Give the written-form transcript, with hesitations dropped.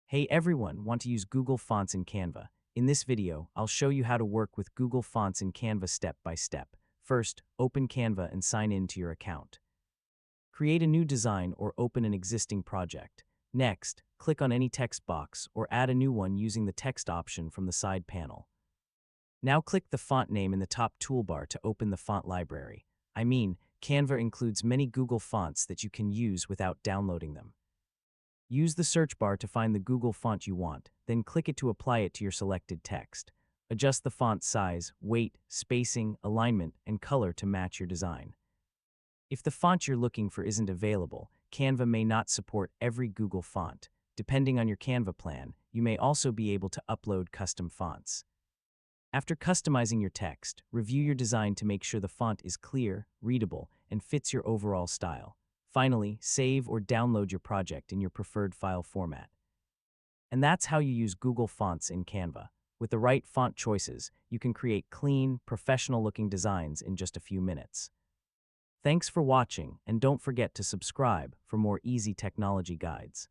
Hey everyone, want to use Google Fonts in Canva? In this video, I'll show you how to work with Google Fonts in Canva step by step. First, open Canva and sign in to your account. Create a new design or open an existing project. Next, click on any text box or add a new one using the text option from the side panel. Now click the font name in the top toolbar to open the font library. Canva includes many Google fonts that you can use without downloading them. Use the search bar to find the Google font you want, then click it to apply it to your selected text. Adjust the font size, weight, spacing, alignment, and color to match your design. If the font you're looking for isn't available, Canva may not support every Google font. Depending on your Canva plan, you may also be able to upload custom fonts. After customizing your text, review your design to make sure the font is clear, readable, and fits your overall style. Finally, save or download your project in your preferred file format. And that's how you use Google Fonts in Canva. With the right font choices, you can create clean, professional-looking designs in just a few minutes. Thanks for watching, and don't forget to subscribe for more easy technology guides.